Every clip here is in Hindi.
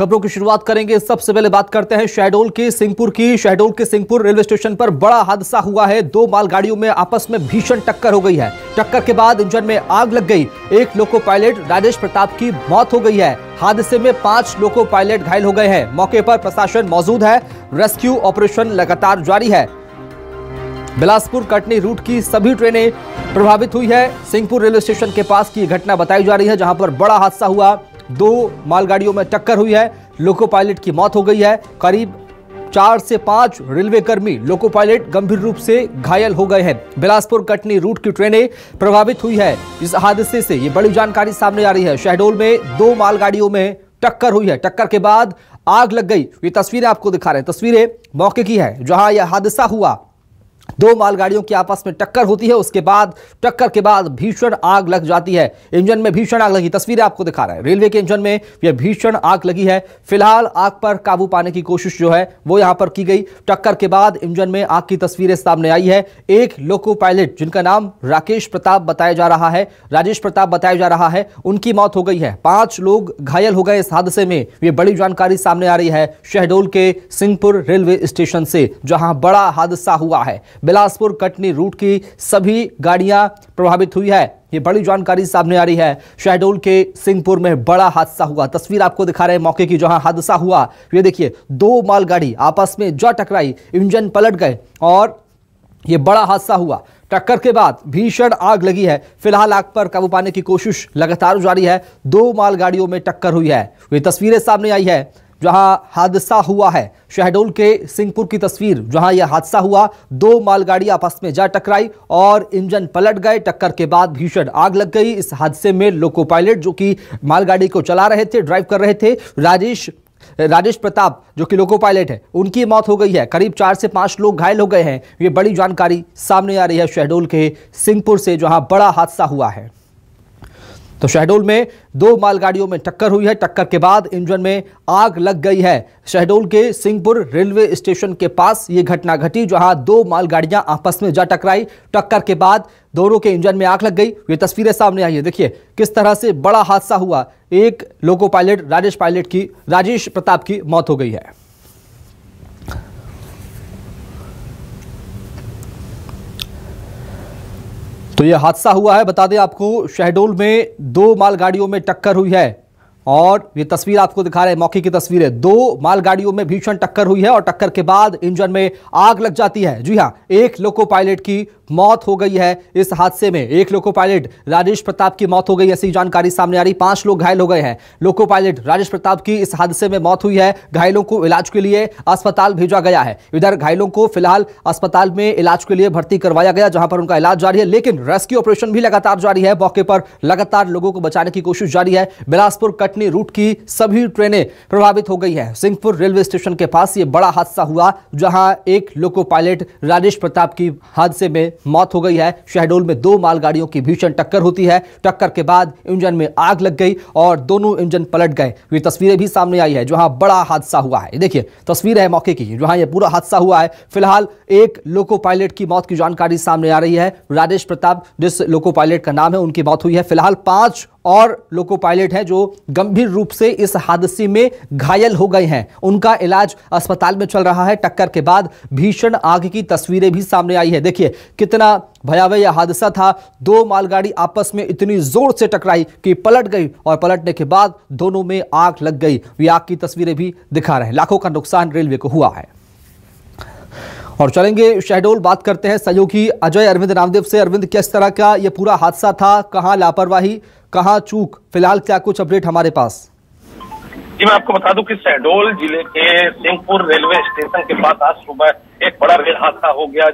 खबरों की शुरुआत करेंगे। सबसे पहले बात करते हैं शहडोल के सिंहपुर की। शहडोल के सिंहपुर रेलवे स्टेशन पर बड़ा हादसा हुआ है। दो मालगाड़ियों में आपस में भीषण टक्कर हो गई है। टक्कर के बाद इंजन में आग लग गई। एक लोको पायलट राजेश प्रताप की मौत हो गई है। हादसे में 5 लोको पायलट घायल हो गए हैं। मौके पर प्रशासन मौजूद है। रेस्क्यू ऑपरेशन लगातार जारी है। बिलासपुर कटनी रूट की सभी ट्रेनें प्रभावित हुई है। सिंहपुर रेलवे स्टेशन के पास की घटना बताई जा रही है, जहां पर बड़ा हादसा हुआ। 2 मालगाड़ियों में टक्कर हुई है। लोको पायलट की मौत हो गई है। करीब 4 से 5 रेलवे कर्मी लोको पायलट गंभीर रूप से घायल हो गए हैं। बिलासपुर कटनी रूट की ट्रेनें प्रभावित हुई है। इस हादसे से ये बड़ी जानकारी सामने आ रही है। शहडोल में 2 मालगाड़ियों में टक्कर हुई है। टक्कर के बाद आग लग गई। ये तस्वीरें आपको दिखा रहे हैं। तस्वीरें मौके की है जहां यह हादसा हुआ। 2 मालगाड़ियों की आपस में टक्कर होती है। उसके बाद टक्कर के बाद भीषण आग लग जाती है। इंजन में भीषण आग लगी। तस्वीरें आपको दिखा रहा है। रेलवे के इंजन में यह भीषण आग लगी है। फिलहाल आग पर काबू पाने की कोशिश जो है वो यहां पर की गई। टक्कर के बाद इंजन में आग की तस्वीरें सामने आई है। एक लोको पायलट जिनका नाम राकेश प्रताप बताया जा रहा है, राजेश प्रताप बताया जा रहा है, उनकी मौत हो गई है। 5 लोग घायल हो गए इस हादसे में। ये बड़ी जानकारी सामने आ रही है शहडोल के सिंहपुर रेलवे स्टेशन से, जहां बड़ा हादसा हुआ है। बिलासपुर कटनी रूट की सभी गाड़ियां प्रभावित हुई है। ये बड़ी जानकारी सामने आ रही है। शहडोल के सिंहपुर में बड़ा हादसा हुआ। तस्वीर आपको दिखा रहे हैं मौके की जहां हादसा हुआ। ये देखिए, 2 मालगाड़ी आपस में जा टकराई, इंजन पलट गए और ये बड़ा हादसा हुआ। टक्कर के बाद भीषण आग लगी है। फिलहाल आग पर काबू पाने की कोशिश लगातार जारी है। 2 मालगाड़ियों में टक्कर हुई है। ये तस्वीरें सामने आई है जहां हादसा हुआ है। शहडोल के सिंहपुर की तस्वीर जहां यह हादसा हुआ। 2 मालगाड़ी आपस में जा टकराई और इंजन पलट गए। टक्कर के बाद भीषण आग लग गई। इस हादसे में लोको पायलट जो कि मालगाड़ी को चला रहे थे, ड्राइव कर रहे थे, राजेश प्रताप जो कि लोको पायलट है, उनकी मौत हो गई है। करीब 4 से 5 लोग घायल हो गए हैं। ये बड़ी जानकारी सामने आ रही है शहडोल के सिंहपुर से, जहां बड़ा हादसा हुआ है। तो शहडोल में 2 मालगाड़ियों में टक्कर हुई है। टक्कर के बाद इंजन में आग लग गई है। शहडोल के सिंहपुर रेलवे स्टेशन के पास ये घटना घटी, जहां 2 मालगाड़ियां आपस में जा टकराई। टक्कर के बाद दोनों के इंजन में आग लग गई। ये तस्वीरें सामने आई है। देखिए किस तरह से बड़ा हादसा हुआ। एक लोको पायलट राजेश प्रताप की मौत हो गई है। तो यह हादसा हुआ है, बता दें आपको, शहडोल में 2 मालगाड़ियों में टक्कर हुई है और ये तस्वीर आपको दिखा रहे हैं, मौके की तस्वीर है। 2 मालगाड़ियों में भीषण टक्कर हुई है और टक्कर के बाद इंजन में आग लग जाती है। जी हां, एक लोको पायलट की मौत हो गई है इस हादसे में। एक लोको पायलट राजेश प्रताप की मौत हो गई, ऐसी जानकारी सामने आ रही। 5 लोग घायल हो गए हैं। लोको पायलट राजेश प्रताप की इस हादसे में मौत हुई है। घायलों को इलाज के लिए अस्पताल भेजा गया है। इधर घायलों को फिलहाल अस्पताल में इलाज के लिए भर्ती करवाया गया, जहां पर उनका इलाज जारी है। लेकिन रेस्क्यू ऑपरेशन भी लगातार जारी है। मौके पर लगातार लोगों को बचाने की कोशिश जारी है। बिलासपुर कटनी रूट की सभी ट्रेनें प्रभावित हो गई हैं। सिंहपुर रेलवे स्टेशन के पास यह बड़ा हादसा हुआ, जहां एक लोको पायलट राजेश प्रताप की हादसे में मौत हो गई है। शहडोल में 2 मालगाड़ियों की भीषण टक्कर होती है। टक्कर के बाद इंजन में आग लग गई और दोनों इंजन पलट गए। ये तस्वीरें भी सामने आई है जहां बड़ा हादसा हुआ है। देखिए तस्वीर है मौके की जहां यह पूरा हादसा हुआ है। फिलहाल एक लोको पायलट की मौत की जानकारी सामने आ रही है। राजेश प्रताप जिस लोको पायलट का नाम है, उनकी मौत हुई है। फिलहाल 5 और लोको पायलट हैं जो गंभीर रूप से इस हादसे में घायल हो गए हैं। उनका इलाज अस्पताल में चल रहा है। टक्कर के बाद भीषण आग की तस्वीरें भी सामने आई है। देखिए कितना भयावह यह हादसा था। 2 मालगाड़ी आपस में इतनी जोर से टकराई कि पलट गई और पलटने के बाद दोनों में आग लग गई। ये आग की तस्वीरें भी दिखा रहे हैं। लाखों का नुकसान रेलवे को हुआ है। और चलेंगे शहडोल, बात करते हैं सहयोगी अजय अरविंद नामदेव से। अरविंद, किस तरह का यह पूरा हादसा था? कहां लापरवाही, कहां चूक? फिलहाल क्या कुछ अपडेट हमारे पास? जी, मैं आपको बता दूं कि शहडोल जिले के सिंहपुर रेलवे स्टेशन के पास आज सुबह एक बड़ा रेल हादसा हो गया।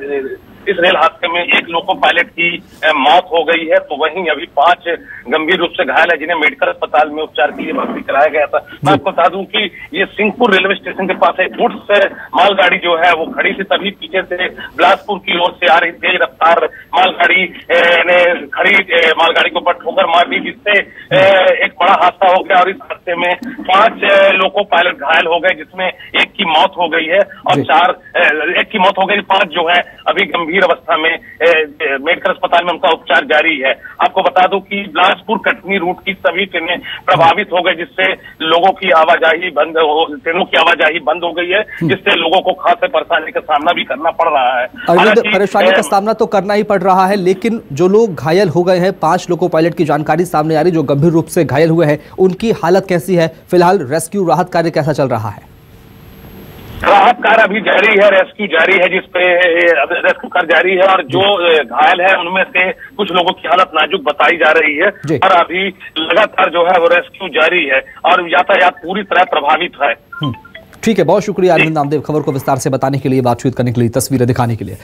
इस रेल हादसे में एक लोको पायलट की मौत हो गई है, तो वहीं अभी 5 गंभीर रूप से घायल है, जिन्हें मेडिकल अस्पताल में उपचार के लिए भर्ती कराया गया था। मैं आपको बता दूं कि ये सिंहपुर रेलवे स्टेशन के पास एक गुड्स मालगाड़ी जो है वो खड़ी थी, तभी पीछे से बिलासपुर की ओर से आ रही तेज रफ्तार मालगाड़ी ने खड़ी मालगाड़ी के ऊपर ठोकर मार दी, जिससे एक बड़ा हादसा हो गया और इस हादसे में 5 लोको पायलट घायल हो गए, जिसमें एक की मौत हो गई है और एक की मौत हो गई, 5 जो है अभी गंभीर अवस्था में मेडिकल अस्पताल में उनका उपचार जारी है। आपको बता दूं कि बिलासपुर कटनी रूट की सभी ट्रेनें प्रभावित हो गई, जिससे लोगों की आवाजाही ट्रेनों की आवाजाही बंद हो गई है, जिससे लोगों को खासे परेशानी का सामना भी करना पड़ रहा है। परेशानी का सामना तो करना ही पड़ रहा है, लेकिन जो लोग घायल हो गए हैं, 5 लोको पायलट की जानकारी सामने आ रही, जो गंभीर रूप से घायल हुए हैं, उनकी हालत कैसी है? फिलहाल रेस्क्यू राहत कार्य कैसा चल रहा है? राहत कार्य अभी जारी है, रेस्क्यू जारी है, जिसपे रेस्क्यू कार्य जारी है और जो घायल है उनमें से कुछ लोगों की हालत नाजुक बताई जा रही है और अभी लगातार जो है वो रेस्क्यू जारी है और यातायात पूरी तरह प्रभावित है। ठीक है, बहुत शुक्रिया अरविंद नामदेव, खबर को विस्तार से बताने के लिए, बातचीत करने के लिए, तस्वीरें दिखाने के लिए।